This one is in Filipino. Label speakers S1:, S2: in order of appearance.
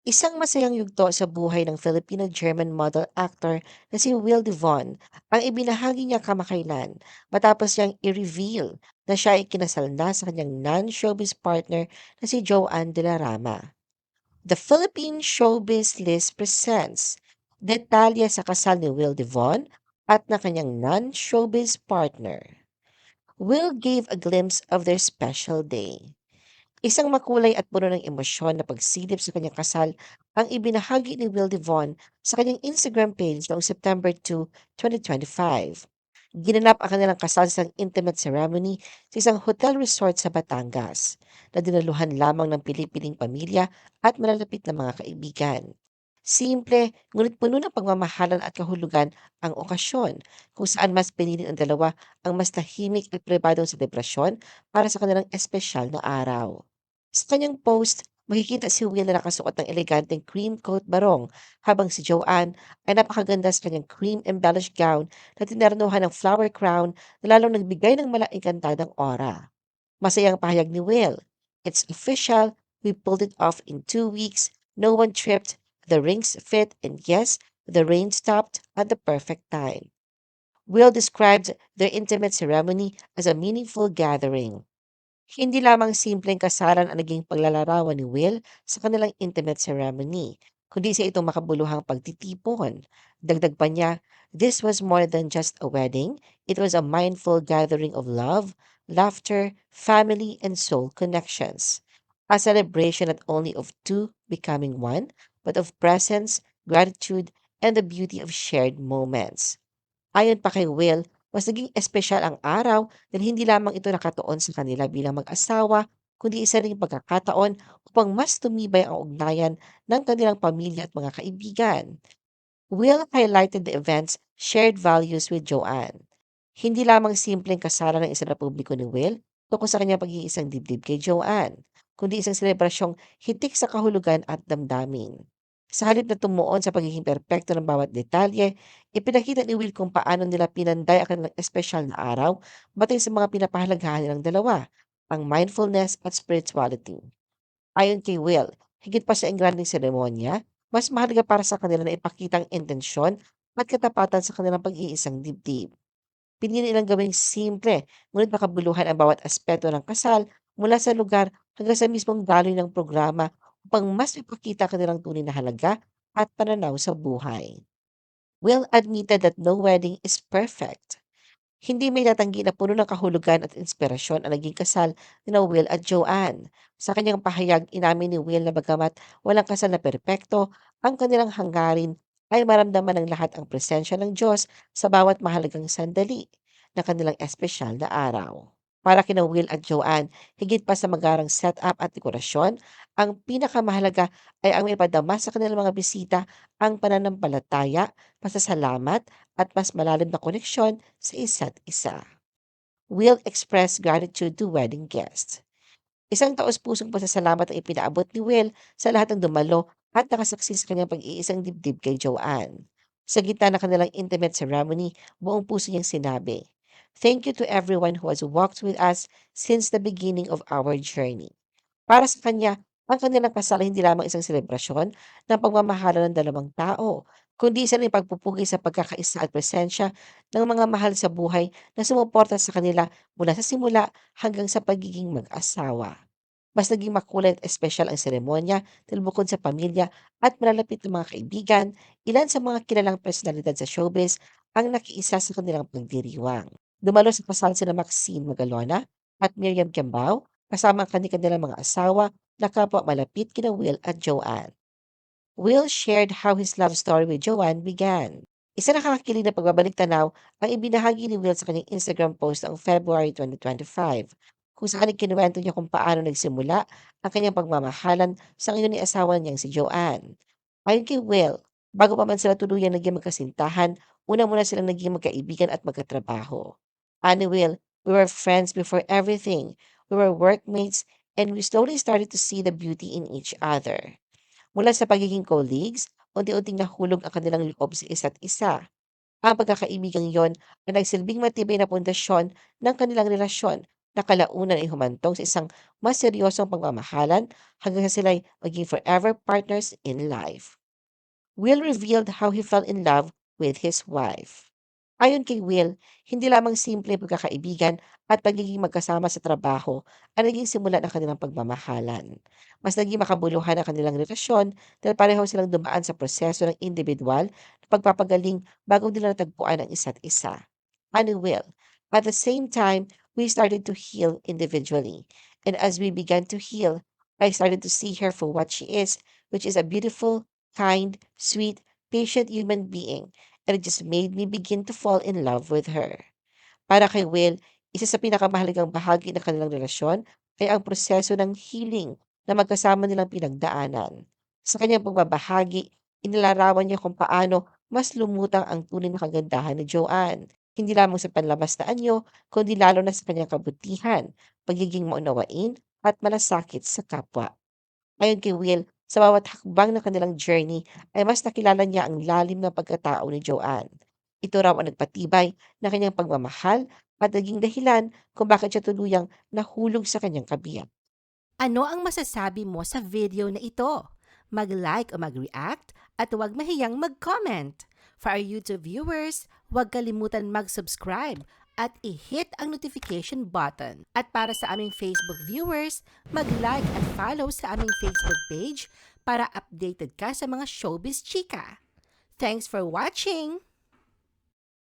S1: Isang masayang yugto sa buhay ng Filipino-German model actor na si Will Devon ang ibinahagi niya kamakailan matapos niyang i-reveal na siya ay kinasal na sa kanyang non-showbiz partner na si Joanne de la Rama. The Philippine Showbiz List presents detalye sa kasal ni Will Devon at na kanyang non-showbiz partner. Will gave a glimpse of their special day. Isang makulay at puno ng emosyon na pagsilip sa kanyang kasal ang ibinahagi ni Will Devon sa kanyang Instagram page noong September 2, 2025. Ginanap ang kanilang kasal sa isang intimate ceremony sa isang hotel resort sa Batangas na dinaluhan lamang ng pili-piling pamilya at malalapit na mga kaibigan. Simple, ngunit puno ng pagmamahalan at kahulugan ang okasyon kung saan mas pinili ng dalawa ang mas tahimik at pribadong selebrasyon para sa kanilang espesyal na araw. Sa kanyang post, makikita si Will na nakasuot ng eleganteng cream coat barong habang si Joanne ay napakaganda sa kanyang cream embellished gown na tinarnuhan ng flower crown na lalong nagbigay ng malaikantadang aura. Masayang pahayag ni Will. It's official. We pulled it off in 2 weeks. No one tripped. The rings fit, and yes, the rain stopped at the perfect time. Will described their intimate ceremony as a meaningful gathering. Hindi lamang simpleng kasalan ang naging paglalarawan ni Will sa kanilang intimate ceremony, kundi sa itong makabuluhang pagtitipon. Dagdag pa niya, this was more than just a wedding, it was a mindful gathering of love, laughter, family, and soul connections. A celebration not only of two becoming one, but of presence, gratitude, and the beauty of shared moments. Ayon pa kay Will, mas naging espesyal ang araw dahil hindi lamang ito nakatuon sa kanila bilang mag-asawa, kundi isa ring pagkakataon upang mas tumibay ang ugnayan ng kanilang pamilya at mga kaibigan. Will highlighted the event's shared values with Joanne. Hindi lamang simpleng kasalan ng isang republiko ni Will tungkol sa kanyang pag-iisang dibdib kay Joanne, kundi isang selebrasyong hitik sa kahulugan at damdamin. Sa halip na tumuon sa pagiging perpekto ng bawat detalye, ipinakita ni Will kung paano nila pinanday ang kanilang espesyal na araw batay sa mga pinapahalagahan nilang dalawa, ang mindfulness at spirituality. Ayon kay Will, higit pa sa engrandeng seremonya, mas mahalaga para sa kanila na ipakita ang intensyon at katapatan sa kanilang pag-iisang dibdib. Pinili nilang gawing simple, ngunit makabuluhan ang bawat aspeto ng kasal mula sa lugar hanggang sa mismong daloy ng programa upang mas ipakita ang kanilang tunay na halaga at pananaw sa buhay. Will admitted that no wedding is perfect. Hindi may tatanggi na puno ng kahulugan at inspirasyon ang naging kasal ni Will at Joanne. Sa kanyang pahayag, inamin ni Will na bagamat walang kasal na perpekto, ang kanilang hangarin ay maramdaman ng lahat ang presensya ng Diyos sa bawat mahalagang sandali na kanilang espesyal na araw. Para kina Will at Joanne, higit pa sa magarang setup at dekorasyon, ang pinakamahalaga ay ang ipadama sa kanilang mga bisita ang pananampalataya, pasasalamat at mas malalim na koneksyon sa isa't isa. Will express gratitude to wedding guests. Isang taos-pusong pasasalamat ang ipinaabot ni Will sa lahat ng dumalo at nakasaksi sa kanyang pag-iisang dibdib kay Joanne. Sa gitna ng kanilang intimate ceremony, buong puso niyang sinabi, "Thank you to everyone who has walked with us since the beginning of our journey." Para sa kanya, ang kanilang kasal ay hindi lamang isang selebrasyon ng pagmamahalan ng dalawang tao, kundi isa ring pagpupugay sa pagkakaisa at presensya ng mga mahal sa buhay na sumuporta sa kanila mula sa simula hanggang sa pagiging mag-asawa. Mas naging makulay at espesyal ang seremonya dahil bukod sa pamilya at malalapit na mga kaibigan, ilan sa mga kilalang personalidad sa showbiz ang nakiisa sa kanilang pagdiriwang. Dumalo sa kasal sina Maxine Magalona at Miriam Kiambao, kasama ang kanilang mga asawa na kapwa malapit kina Will at Joanne. Will shared how his love story with Joanne began. Isa nakakakilig na pagbabalik-tanaw ang ibinahagi ni Will sa kanyang Instagram post noong February 2025, kung saan ikinuwento niya kung paano nagsimula ang kanyang pagmamahalan sa ngayon ni asawa niyang si Joanne. Ayon kay Will, bago pa man sila tuluyang naging magkasintahan, una muna silang naging magkaibigan at magkatrabaho. Ani Will, we were friends before everything. We were workmates and we slowly started to see the beauty in each other. Mula sa pagiging colleagues, unti-unting nahulog ang kanilang loob sa isa't isa. Ang pagkakaibigang yon ay nagsilbing matibay na pundasyon ng kanilang relasyon na kalaunan ay humantong sa isang mas seryosong pagmamahalan hanggang sa sila'y maging forever partners in life. Will revealed how he fell in love with his wife. Ayon kay Will, hindi lamang simple ang pagkakaibigan at pagiging magkasama sa trabaho ang naging simula ng kanilang pagmamahalan. Mas naging makabuluhan ang kanilang relasyon dahil pareho silang dumaan sa proseso ng individual na pagpapagaling bago nila natagpuan ang isa't isa. Ani Will, at the same time, we started to heal individually. And as we began to heal, I started to see her for what she is, which is a beautiful, kind, sweet, patient human being, and it just made me begin to fall in love with her. Para kay Will, isa sa pinakamahalagang bahagi ng kanilang relasyon ay ang proseso ng healing na magkasama nilang pinagdaanan. Sa kanyang pagbabahagi, inilarawan niya kung paano mas lumutang ang tunay na kagandahan ni Joanne. Hindi lamang sa panlabas na anyo, kundi lalo na sa kanyang kabutihan, pagiging maunawain at malasakit sa kapwa. Ayon kay Will, sa bawat hakbang ng kanilang journey ay mas nakilala niya ang lalim ng pagkatao ni Joanne. Ito raw ang nagpatibay ng kanyang pagmamahal at naging dahilan kung bakit siya tuluyang nahulog sa kanyang kabiyak.
S2: Ano ang masasabi mo sa video na ito? Mag-like o mag-react at huwag mahiyang mag-comment. For our YouTube viewers, huwag kalimutan mag-subscribe at i-hit ang notification button. At para sa aming Facebook viewers, mag-like at follow sa aming Facebook page para updated ka sa mga showbiz chika. Thanks for watching!